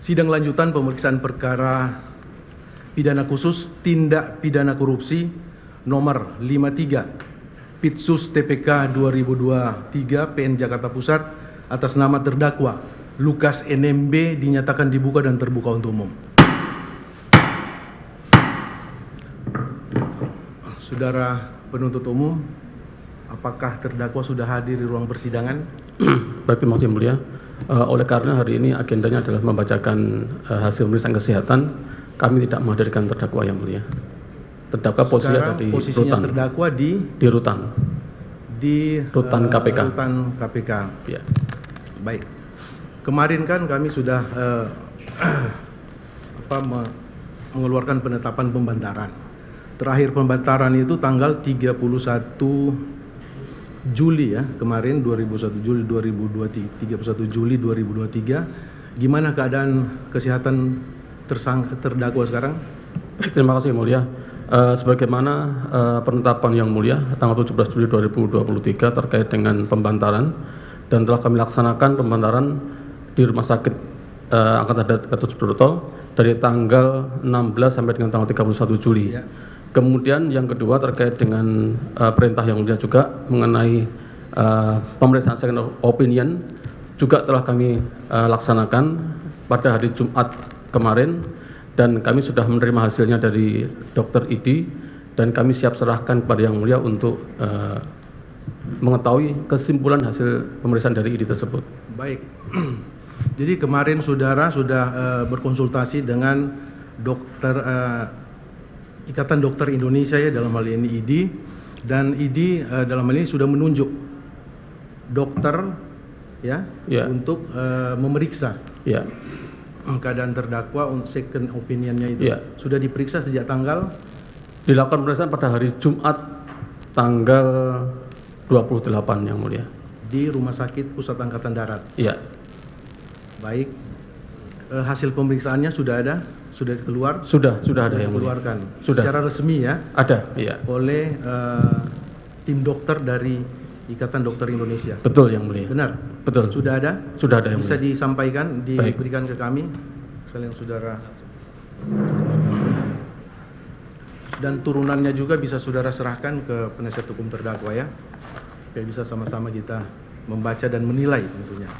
Sidang lanjutan pemeriksaan perkara pidana khusus tindak pidana korupsi nomor 53 Pitsus TPK 2023 PN Jakarta Pusat atas nama terdakwa Lukas NMB dinyatakan dibuka dan terbuka untuk umum. Saudara penuntut umum, apakah terdakwa sudah hadir di ruang persidangan? Baik, terima kasih yang mulia. Oleh karena hari ini agendanya adalah membacakan hasil pemeriksaan kesehatan, kami tidak menghadirkan terdakwa yang mulia. Terdakwa posisinya terdakwa di rutan. Di rutan KPK. Rutan KPK. Ya. Baik. Kemarin kan kami sudah mengeluarkan penetapan pembantaran. Terakhir pembantaran itu tanggal 31 Juli ya, kemarin 31 Juli 2023. Gimana keadaan kesehatan terdakwa sekarang? Baik, terima kasih yang mulia. Sebagaimana penetapan yang mulia tanggal 17 Juli 2023 terkait dengan pembantaran, dan telah kami laksanakan pembantaran di Rumah Sakit Angkatan Darat Gatot Subroto dari tanggal 16 sampai dengan tanggal 31 Juli. Ya. Kemudian yang kedua terkait dengan perintah yang mulia juga mengenai pemeriksaan second opinion juga telah kami laksanakan pada hari Jumat kemarin, dan kami sudah menerima hasilnya dari Dr. ID, dan kami siap serahkan kepada yang mulia untuk mengetahui kesimpulan hasil pemeriksaan dari ID tersebut. Baik. Jadi kemarin saudara sudah berkonsultasi dengan dokter Ikatan Dokter Indonesia ya, dalam hal ini ID, dan ID dalam hal ini sudah menunjuk dokter ya, untuk memeriksa keadaan terdakwa untuk second opinionnya itu. Sudah diperiksa sejak tanggal? Dilakukan pemeriksaan pada hari Jumat tanggal 28 yang mulia. Di Rumah Sakit Pusat Angkatan Darat? Iya. Baik. Hasil pemeriksaannya sudah ada? Sudah keluar? Sudah ada yang dikeluarkan. Sudah. Secara resmi ya? Ada, iya. Oleh tim dokter dari Ikatan Dokter Indonesia. Betul yang mulia. Benar? Betul. Sudah ada? Sudah ada yang bisa mulia. Disampaikan, diberikan ke kami, selain saudara. Dan turunannya juga bisa saudara serahkan ke penasihat hukum terdakwa ya, supaya bisa sama-sama kita membaca dan menilai tentunya.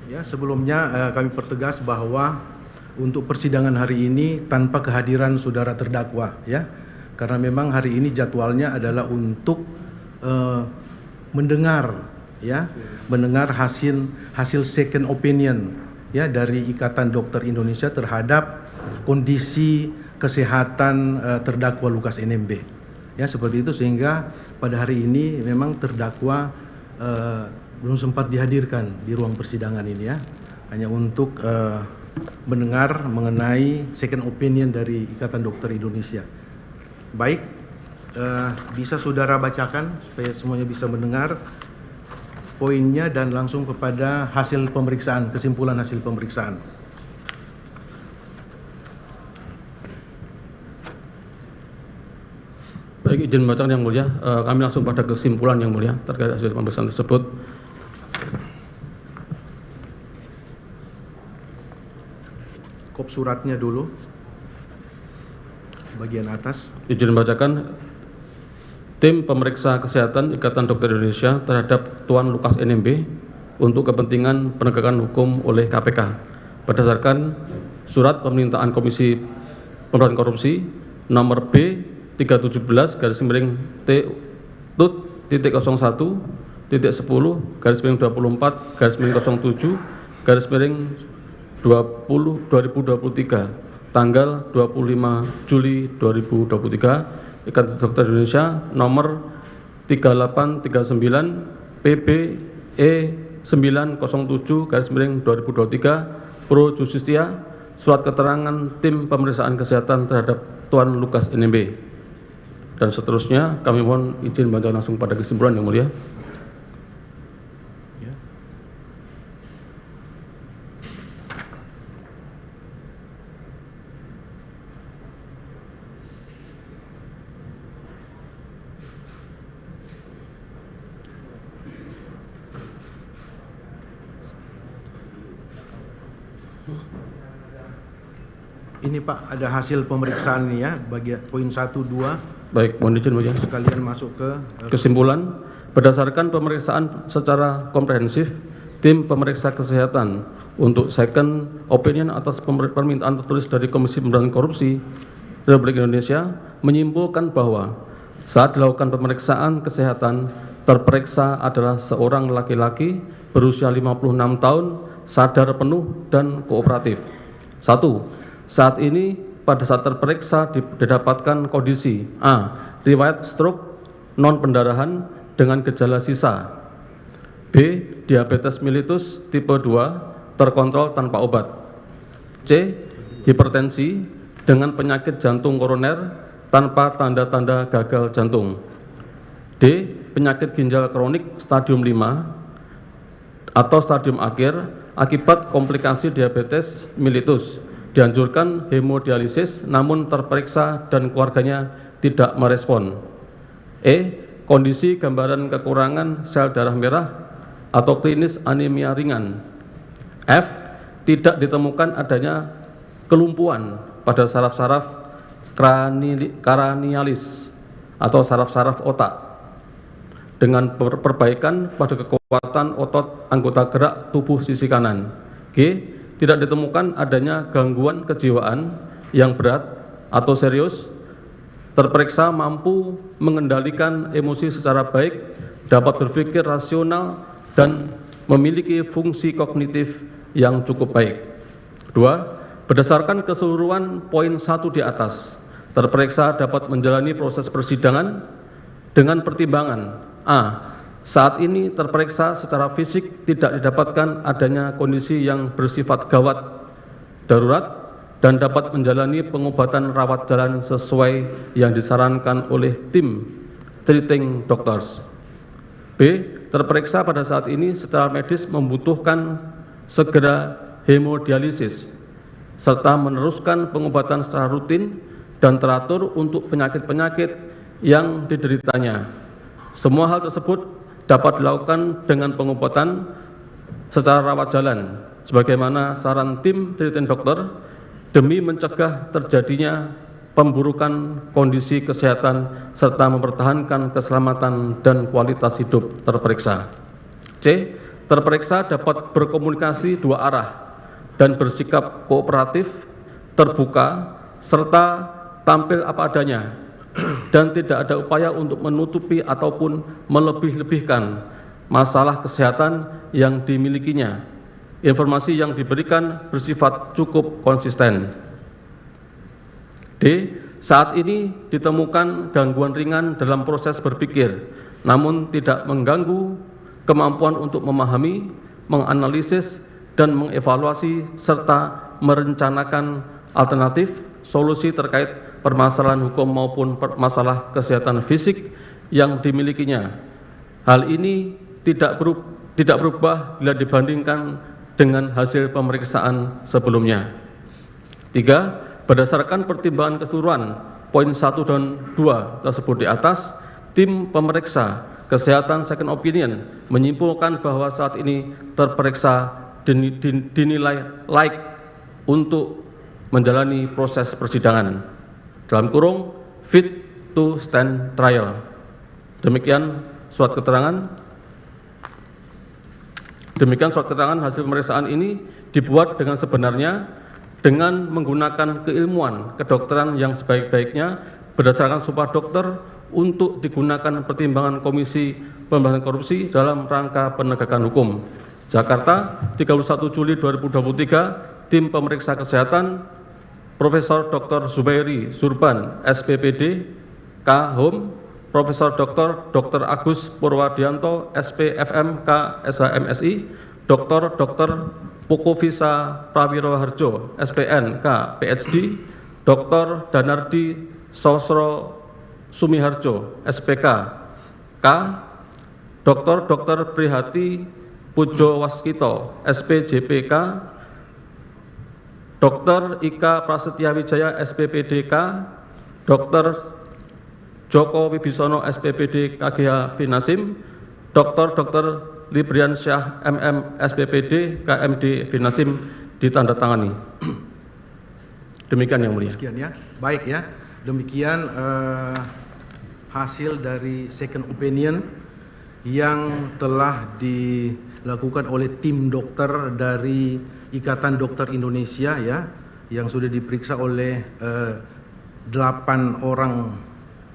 Ya, sebelumnya kami pertegas bahwa untuk persidangan hari ini tanpa kehadiran saudara terdakwa ya, karena memang hari ini jadwalnya adalah untuk mendengar hasil second opinion ya dari Ikatan Dokter Indonesia terhadap kondisi kesehatan terdakwa Lukas NMB ya, seperti itu, sehingga pada hari ini memang terdakwa belum sempat dihadirkan di ruang persidangan ini ya, hanya untuk mendengar mengenai second opinion dari Ikatan Dokter Indonesia. Baik, bisa saudara bacakan supaya semuanya bisa mendengar poinnya dan langsung kepada hasil pemeriksaan, kesimpulan hasil pemeriksaan. Baik, izin membacakan yang mulia, kami langsung pada kesimpulan yang mulia terkait hasil pemeriksaan tersebut. Kop suratnya dulu, bagian atas. Izin membacakan. Tim pemeriksa kesehatan Ikatan Dokter Indonesia terhadap Tuan Lukas NMB untuk kepentingan penegakan hukum oleh KPK berdasarkan surat permintaan Komisi Pemberantasan Korupsi nomor B-17-10-T-01-10.07/2023 tanggal 25 Juli 2023 Ikatan Dokter Indonesia nomor 3839 PBE 907/2023 Pro Justistia, surat keterangan tim pemeriksaan kesehatan terhadap Tuan Lukas NMB, dan seterusnya. Kami mohon izin membaca langsung pada kesimpulan yang mulia. ini Pak, ada hasil pemeriksaan ini ya, bagi poin 1, 2. Baik, mohon izin Mulia. Sekalian masuk ke Kesimpulan, berdasarkan pemeriksaan secara komprehensif, tim pemeriksa kesehatan untuk second opinion atas permintaan tertulis dari Komisi Pemberantasan Korupsi Republik Indonesia menyimpulkan bahwa saat dilakukan pemeriksaan kesehatan, terperiksa adalah seorang laki-laki berusia 56 tahun, sadar penuh dan kooperatif. 1. Saat ini pada saat terperiksa didapatkan kondisi A. Riwayat stroke non pendarahan dengan gejala sisa. B. Diabetes mellitus tipe 2 terkontrol tanpa obat. C. Hipertensi dengan penyakit jantung koroner tanpa tanda-tanda gagal jantung. D. Penyakit ginjal kronik stadium 5 atau stadium akhir akibat komplikasi diabetes mellitus. Dianjurkan hemodialisis namun terperiksa dan keluarganya tidak merespon. E. Kondisi gambaran kekurangan sel darah merah atau klinis anemia ringan. F. Tidak ditemukan adanya kelumpuhan pada saraf-saraf kranialis atau saraf-saraf otak dengan perbaikan pada kekuatan otot anggota gerak tubuh sisi kanan. G. Tidak ditemukan adanya gangguan kejiwaan yang berat atau serius, terperiksa mampu mengendalikan emosi secara baik, dapat berpikir rasional, dan memiliki fungsi kognitif yang cukup baik. 2. Berdasarkan keseluruhan poin 1 di atas, terperiksa dapat menjalani proses persidangan dengan pertimbangan A. Saat ini terperiksa secara fisik tidak didapatkan adanya kondisi yang bersifat gawat darurat dan dapat menjalani pengobatan rawat jalan sesuai yang disarankan oleh tim treating doctors. B. Terperiksa pada saat ini secara medis membutuhkan segera hemodialisis serta meneruskan pengobatan secara rutin dan teratur untuk penyakit-penyakit yang dideritanya. Semua hal tersebut dapat dilakukan dengan pengobatan secara rawat jalan sebagaimana saran tim treating dokter demi mencegah terjadinya pemburukan kondisi kesehatan serta mempertahankan keselamatan dan kualitas hidup terperiksa. C. Terperiksa dapat berkomunikasi dua arah dan bersikap kooperatif, terbuka, serta tampil apa adanya dan tidak ada upaya untuk menutupi ataupun melebih-lebihkan masalah kesehatan yang dimilikinya. Informasi yang diberikan bersifat cukup konsisten. D. Saat ini ditemukan gangguan ringan dalam proses berpikir, namun tidak mengganggu kemampuan untuk memahami, menganalisis, dan mengevaluasi serta merencanakan alternatif solusi terkait permasalahan hukum maupun masalah kesehatan fisik yang dimilikinya. Hal ini tidak berubah bila dibandingkan dengan hasil pemeriksaan sebelumnya. 3. Berdasarkan pertimbangan keseluruhan poin 1 dan 2 tersebut di atas, tim pemeriksa kesehatan second opinion menyimpulkan bahwa saat ini terperiksa dinilai layak untuk menjalani proses persidangan dalam kurung fit to stand trial. Demikian surat keterangan hasil pemeriksaan ini dibuat dengan sebenarnya dengan menggunakan keilmuan kedokteran yang sebaik-baiknya berdasarkan sumpah dokter untuk digunakan pertimbangan Komisi Pemberantasan Korupsi dalam rangka penegakan hukum. Jakarta, 31 Juli 2023, tim pemeriksa kesehatan Profesor Dr. Zubairi Surban, SPPD, K. Hum, Profesor Dr. Agus Purwadianto, SPFM, K. SHMSI, Dr. Pukovisa Prawiroharjo, SPN, K. PhD, Dr. Danardi Sosro Sumiharjo, SPK, K. Dr. Prihati Pujo Waskito, SPJPK, Dr. Ika Prasetya Wijaya, SPPDK, Dr. Joko Wibisono, SPPD KGH Finasim, Dr. Librian Syah, MM, SPPD KMD Finasim ditandatangani. Demikian yang mulia. Sekian ya. Baik ya. Demikian hasil dari second opinion yang telah dilakukan oleh tim dokter dari Ikatan Dokter Indonesia ya, yang sudah diperiksa oleh 8 orang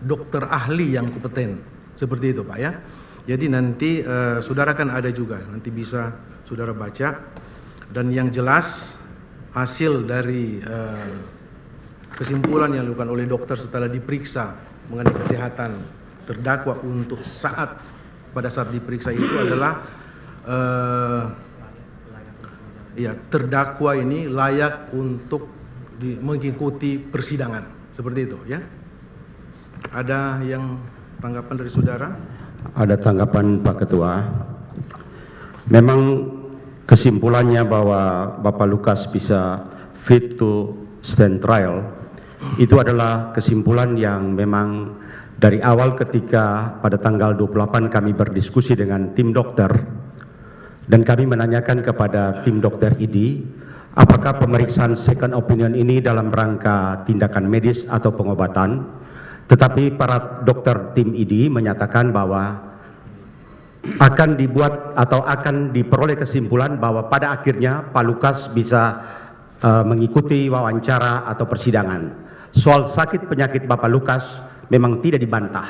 dokter ahli yang kompeten. Seperti itu Pak ya. Jadi nanti saudara kan ada juga, nanti bisa saudara baca. Dan yang jelas hasil dari kesimpulan yang dilakukan oleh dokter setelah diperiksa mengenai kesehatan terdakwa untuk pada saat diperiksa itu adalah ya, terdakwa ini layak untuk mengikuti persidangan, seperti itu ya. Ada yang tanggapan dari saudara? Ada tanggapan Pak Ketua. Memang kesimpulannya bahwa Bapak Lukas bisa fit to stand trial itu adalah kesimpulan yang memang dari awal ketika pada tanggal 28 kami berdiskusi dengan tim dokter dan kami menanyakan kepada tim dokter ID apakah pemeriksaan second opinion ini dalam rangka tindakan medis atau pengobatan, tetapi para dokter tim ID menyatakan bahwa akan dibuat atau akan diperoleh kesimpulan bahwa pada akhirnya Pak Lukas bisa mengikuti wawancara atau persidangan. Soal sakit penyakit Bapak Lukas memang tidak dibantah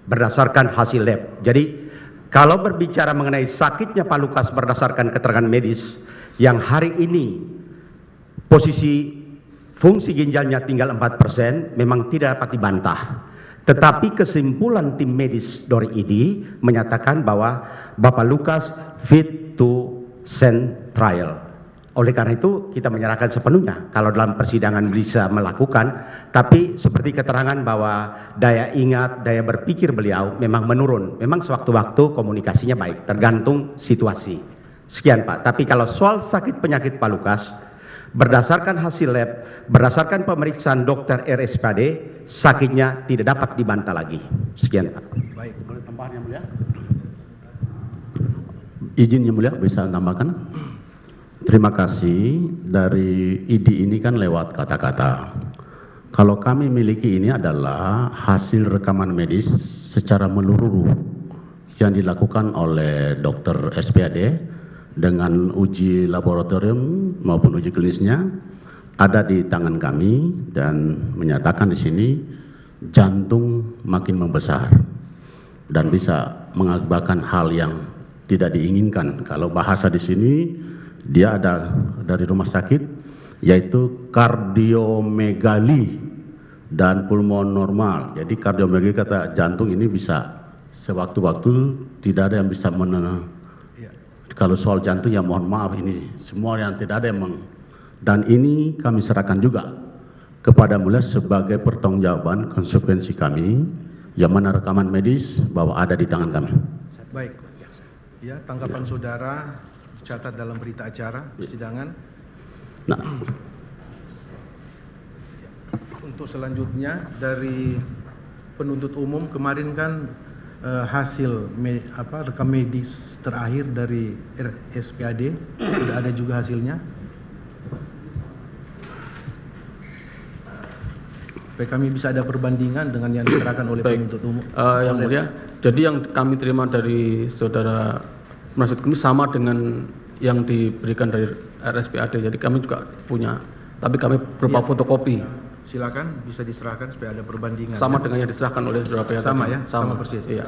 berdasarkan hasil lab. Jadi kalau berbicara mengenai sakitnya Pak Lukas berdasarkan keterangan medis yang hari ini posisi fungsi ginjalnya tinggal 4%, memang tidak dapat dibantah. Tetapi kesimpulan tim medis dari ID menyatakan bahwa Bapak Lukas fit to stand trial. Oleh karena itu kita menyerahkan sepenuhnya kalau dalam persidangan bisa melakukan, tapi seperti keterangan bahwa daya ingat, daya berpikir beliau memang menurun. Memang sewaktu-waktu komunikasinya baik, tergantung situasi. Sekian Pak, tapi kalau soal sakit penyakit Pak Lukas, berdasarkan hasil lab, berdasarkan pemeriksaan dokter RSPAD, sakitnya tidak dapat dibantah lagi. Sekian Pak. Baik, boleh tambahan yang mulia? Izin yang mulia bisa tambahkan? Terima kasih. Dari ID ini kan lewat kata-kata. Kalau kami miliki ini adalah hasil rekaman medis secara menyeluruh yang dilakukan oleh dokter SPAD dengan uji laboratorium maupun uji klinisnya ada di tangan kami dan menyatakan di sini jantung makin membesar dan bisa mengakibatkan hal yang tidak diinginkan. Kalau bahasa di sini dia ada dari rumah sakit yaitu kardiomegali dan pulmon normal. Jadi kardiomegali kata jantung ini bisa sewaktu-waktu tidak ada yang bisa kalau soal jantung ya mohon maaf ini semua yang tidak ada yang dan ini kami serahkan juga kepada mulia sebagai pertanggungjawaban konsekuensi kami yang mana rekaman medis bahwa ada di tangan kami. Baik. Ya, tanggapan saudara catat dalam berita acara persidangan. Nah, untuk selanjutnya dari penuntut umum kemarin kan hasil rekam medis terakhir dari RSPAD sudah ada juga hasilnya. Supaya kami bisa ada perbandingan dengan yang diserahkan oleh penuntut umum. Yang mulia, jadi yang kami terima dari saudara penasihat hukum sama dengan yang diberikan dari RSPAD. Jadi kami juga punya, tapi kami berupa fotokopi. Silakan bisa diserahkan supaya ada perbandingan. Sama dengan yang diserahkan oleh saudara pihak sama tadi. ya, sama persis. Iya.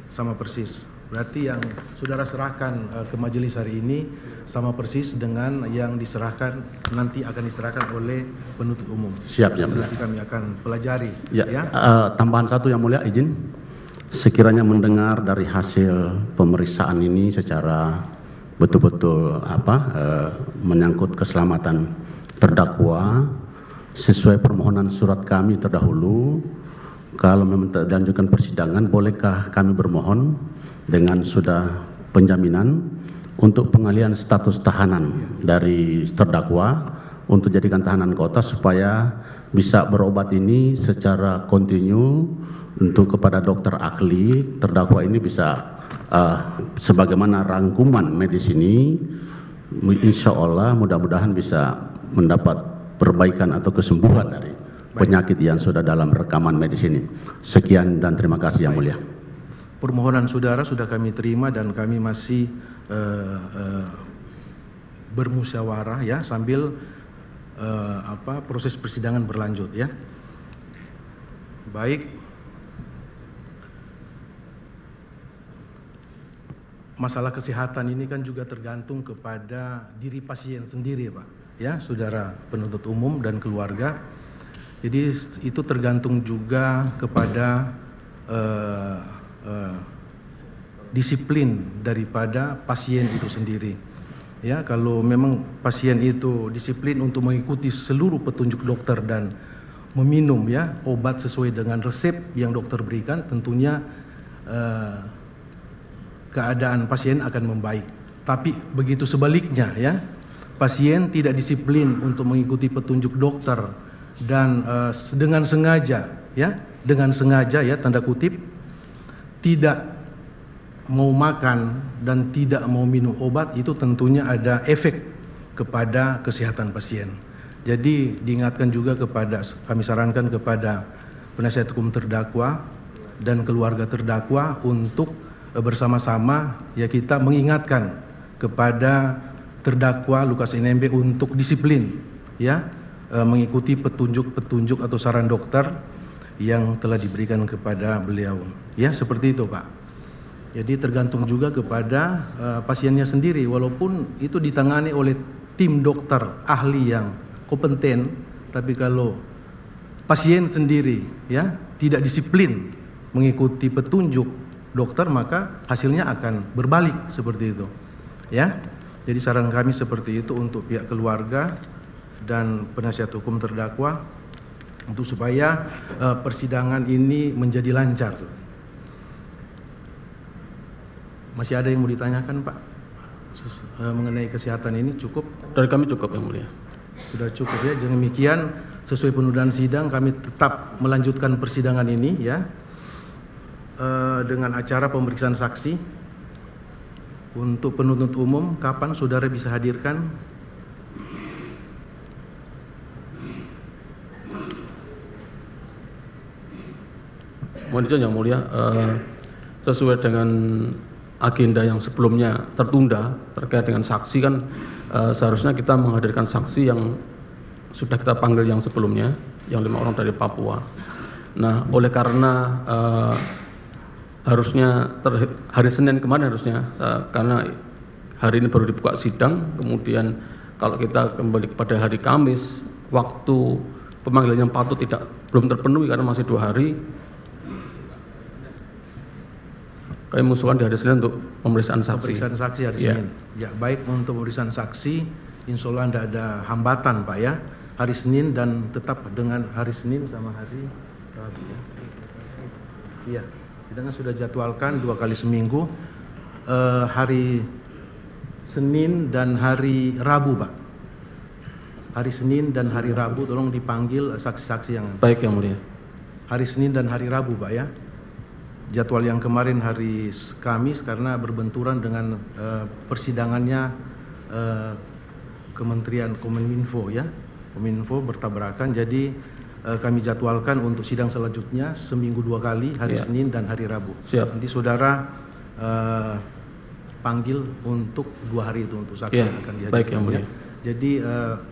Sama persis. Berarti yang saudara serahkan ke majelis hari ini sama persis dengan yang diserahkan nanti akan diserahkan oleh penuntut umum. siap ya mulia. Nanti kami akan pelajari. Ya, tambahan satu yang mulia izin. Sekiranya mendengar dari hasil pemeriksaan ini secara betul-betul menyangkut keselamatan terdakwa sesuai permohonan surat kami terdahulu, kalau memang dilanjutkan persidangan bolehkah kami bermohon dengan sudah penjaminan untuk pengalihan status tahanan dari terdakwa untuk jadikan tahanan kota supaya bisa berobat ini secara kontinu untuk kepada dokter ahli terdakwa ini bisa sebagaimana rangkuman medis ini insya Allah mudah-mudahan bisa mendapat perbaikan atau kesembuhan dari penyakit yang sudah dalam rekaman medis ini. Sekian dan terima kasih Yang Mulia. Permohonan saudara sudah kami terima dan kami masih bermusyawarah ya sambil proses persidangan berlanjut ya. Baik. Masalah kesehatan ini kan juga tergantung kepada diri pasien sendiri, Pak. Ya, saudara penuntut umum dan keluarga. Jadi itu tergantung juga kepada disiplin daripada pasien itu sendiri. Ya, kalau memang pasien itu disiplin untuk mengikuti seluruh petunjuk dokter dan meminum ya obat sesuai dengan resep yang dokter berikan, tentunya keadaan pasien akan membaik. Tapi begitu sebaliknya ya, pasien tidak disiplin untuk mengikuti petunjuk dokter dan dengan sengaja ya tanda kutip tidak mau makan dan tidak mau minum obat, itu tentunya ada efek kepada kesehatan pasien. Jadi diingatkan juga kami sarankan kepada penasihat hukum terdakwa dan keluarga terdakwa untuk bersama-sama ya kita mengingatkan kepada terdakwa Lukas NMB untuk disiplin ya mengikuti petunjuk atau saran dokter yang telah diberikan kepada beliau. Ya, seperti itu, Pak. Jadi tergantung juga kepada pasiennya sendiri, walaupun itu ditangani oleh tim dokter ahli yang kompeten, tapi kalau pasien sendiri ya tidak disiplin mengikuti petunjuk dokter, maka hasilnya akan berbalik seperti itu. Ya. Jadi saran kami seperti itu untuk pihak keluarga dan penasihat hukum terdakwa untuk supaya persidangan ini menjadi lancar. Masih ada yang mau ditanyakan, Pak? Mengenai kesehatan ini cukup? Dari kami cukup, Yang Mulia. Sudah cukup ya. Demikian sesuai penundaan sidang kami tetap melanjutkan persidangan ini ya. Dengan acara pemeriksaan saksi. Untuk penuntut umum, kapan saudara bisa hadirkan? Mohon izin Yang Mulia, sesuai dengan agenda yang sebelumnya tertunda terkait dengan saksi kan seharusnya kita menghadirkan saksi yang sudah kita panggil yang sebelumnya, yang 5 orang dari Papua. Nah, oleh karena harusnya hari Senin kemarin harusnya, karena hari ini baru dibuka sidang, kemudian kalau kita kembali kepada hari Kamis, waktu pemanggilan yang patut belum terpenuhi karena masih 2 hari. Kami mengusulkan di hari Senin untuk pemeriksaan saksi. Pemeriksaan saksi hari Senin. Ya, baik untuk pemeriksaan saksi, insya Allah tidak ada hambatan, Pak ya. Hari Senin dan tetap dengan hari Senin sama hari Rabu ya. Iya. Sidangnya sudah jadwalkan 2 kali seminggu, hari Senin dan hari Rabu, Pak. Hari Senin dan hari Rabu tolong dipanggil saksi-saksi yang baik Yang Mulia. Hari Senin dan hari Rabu, Pak ya. Jadwal yang kemarin hari Kamis karena berbenturan dengan persidangannya Kementerian Kominfo ya. Kominfo bertabrakan, jadi kami jadwalkan untuk sidang selanjutnya seminggu 2 kali, hari Senin dan hari Rabu. Siap. Nanti saudara panggil untuk 2 hari itu untuk saksi yang akan dihadirkan. Baik Yang Mulia. Jadi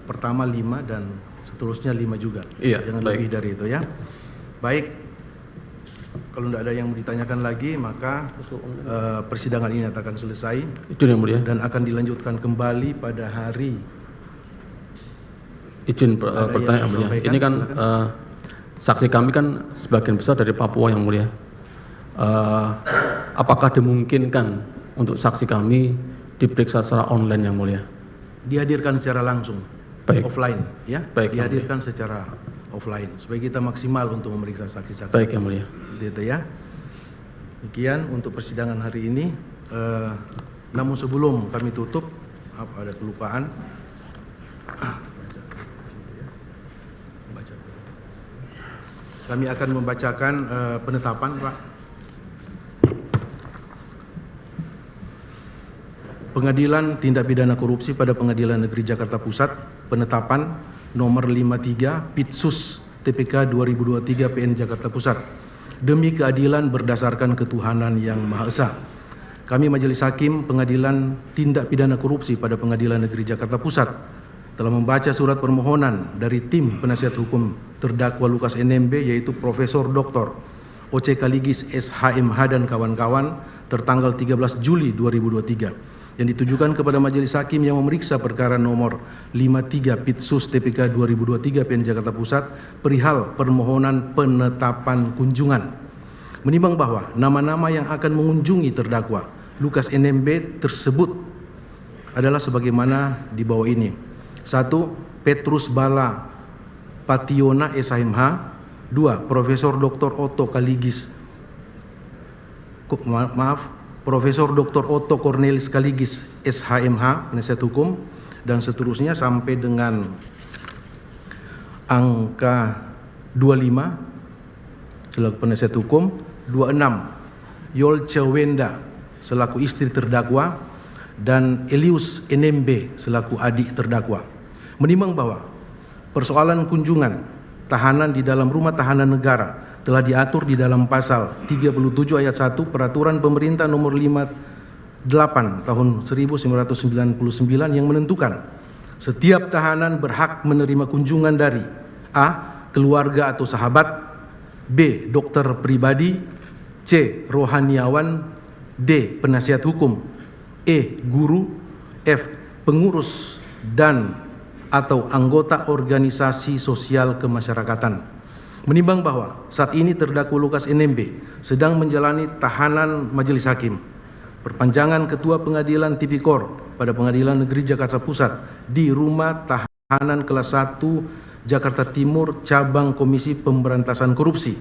pertama 5 dan seterusnya 5 juga. Jangan baik. lebih dari itu ya. Baik. Kalau tidak ada yang mau ditanyakan lagi, maka persidangan ini akan selesai. Itu Yang Mulia. Dan akan dilanjutkan kembali pada hari. Izin pertanyaan Yang Mulia. Ini kan saksi kami kan sebagian besar dari Papua Yang Mulia. Apakah dimungkinkan untuk saksi kami diperiksa secara online Yang Mulia? Dihadirkan secara langsung, baik. Offline ya. Baik, dihadirkan secara offline supaya kita maksimal untuk memeriksa saksi-saksi. Baik Yang Mulia. Gitu ya. Demikian untuk persidangan hari ini. Namun sebelum kami tutup, ada kelupaan. Kami akan membacakan penetapan, Pak. Pengadilan Tindak Pidana Korupsi pada Pengadilan Negeri Jakarta Pusat, penetapan nomor 53 Pitsus TPK 2023 PN Jakarta Pusat. Demi keadilan berdasarkan ketuhanan yang Maha Esa. Kami Majelis Hakim Pengadilan Tindak Pidana Korupsi pada Pengadilan Negeri Jakarta Pusat telah membaca surat permohonan dari tim penasihat hukum terdakwa Lukas NMB, yaitu Profesor Dr. O.C. Kaligis SHMH dan kawan-kawan, tertanggal 13 Juli 2023 yang ditujukan kepada Majelis Hakim yang memeriksa perkara nomor 53 Pitsus TPK 2023 PN Jakarta Pusat perihal permohonan penetapan kunjungan. Menimbang bahwa nama-nama yang akan mengunjungi terdakwa Lukas NMB tersebut adalah sebagaimana di bawah ini. 1. Petrus Bala Pationa SHMH. 2. Profesor Dr. Otto Kaligis Profesor Dr. Otto Cornelis Kaligis SHMH, penasihat hukum, dan seterusnya sampai dengan angka 25 selaku penasihat hukum. 26 Yolce Wenda selaku istri terdakwa dan Elius NMB selaku adik terdakwa. Menimbang bahwa persoalan kunjungan tahanan di dalam rumah tahanan negara telah diatur di dalam pasal 37 ayat 1 Peraturan Pemerintah nomor 58 tahun 1999 yang menentukan setiap tahanan berhak menerima kunjungan dari A. keluarga atau sahabat, B. dokter pribadi, C. rohaniawan, D. penasihat hukum, E. guru, F. pengurus dan atau anggota organisasi sosial kemasyarakatan. Menimbang bahwa saat ini terdakwa Lukas NMB sedang menjalani tahanan Majelis Hakim perpanjangan Ketua Pengadilan Tipikor pada Pengadilan Negeri Jakarta Pusat di Rumah Tahanan Kelas 1 Jakarta Timur Cabang Komisi Pemberantasan Korupsi.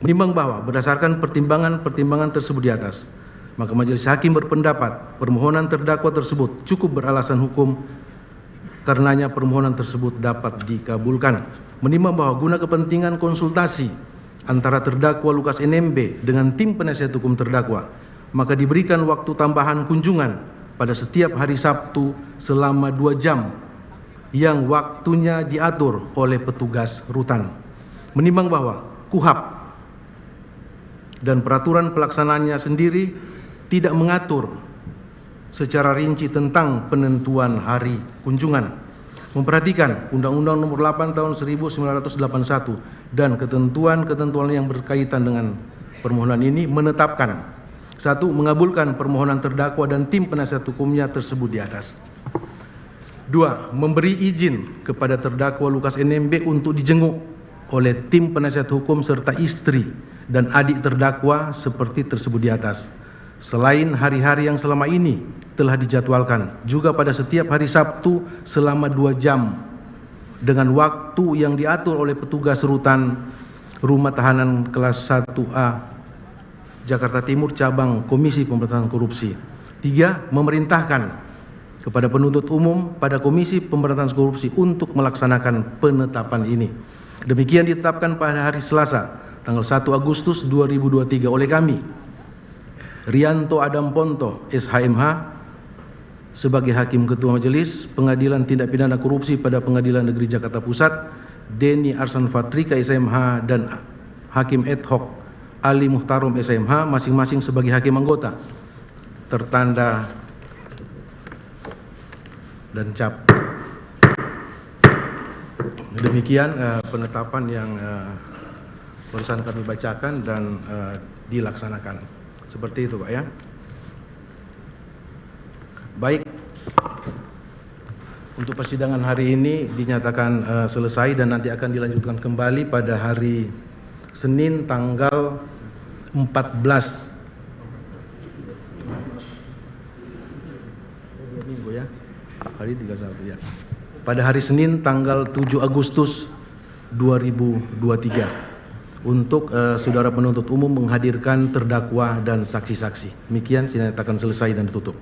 Menimbang bahwa berdasarkan pertimbangan tersebut di atas, maka Majelis Hakim berpendapat permohonan terdakwa tersebut cukup beralasan hukum, karenanya permohonan tersebut dapat dikabulkan. Menimbang bahwa guna kepentingan konsultasi antara terdakwa Lukas NMB dengan tim penasihat hukum terdakwa, maka diberikan waktu tambahan kunjungan pada setiap hari Sabtu selama 2 jam yang waktunya diatur oleh petugas rutan. Menimbang bahwa KUHAP dan peraturan pelaksanaannya sendiri tidak mengatur secara rinci tentang penentuan hari kunjungan. Memperhatikan Undang-Undang Nomor 8 Tahun 1981 dan ketentuan-ketentuan yang berkaitan dengan permohonan ini menetapkan 1. Mengabulkan permohonan terdakwa dan tim penasihat hukumnya tersebut di atas. 2. Memberi izin kepada terdakwa Lukas NMB untuk dijenguk oleh tim penasihat hukum serta istri dan adik terdakwa seperti tersebut di atas. Selain hari-hari yang selama ini telah dijadwalkan, juga pada setiap hari Sabtu selama 2 jam dengan waktu yang diatur oleh petugas rutan Rumah Tahanan Kelas 1A Jakarta Timur Cabang Komisi Pemberantasan Korupsi. 3. Memerintahkan kepada penuntut umum pada Komisi Pemberantasan Korupsi untuk melaksanakan penetapan ini. Demikian ditetapkan pada hari Selasa tanggal 1 Agustus 2023 oleh kami Rianto Adam Ponto SHMH sebagai Hakim Ketua Majelis Pengadilan Tindak Pidana Korupsi pada Pengadilan Negeri Jakarta Pusat, Deni Arsan Fatrika SMH dan Hakim Ad Hoc Ali Muhtarom SMH masing-masing sebagai hakim anggota, tertanda dan cap. Demikian penetapan yang barusan kami bacakan dan dilaksanakan. Seperti itu, Pak, ya. Baik, untuk persidangan hari ini dinyatakan selesai dan nanti akan dilanjutkan kembali pada hari Senin tanggal 14 minggu, ya. Hari 31, ya. Pada hari Senin tanggal 7 Agustus 2023 untuk saudara penuntut umum menghadirkan terdakwa dan saksi-saksi. Demikian dinyatakan selesai dan ditutup.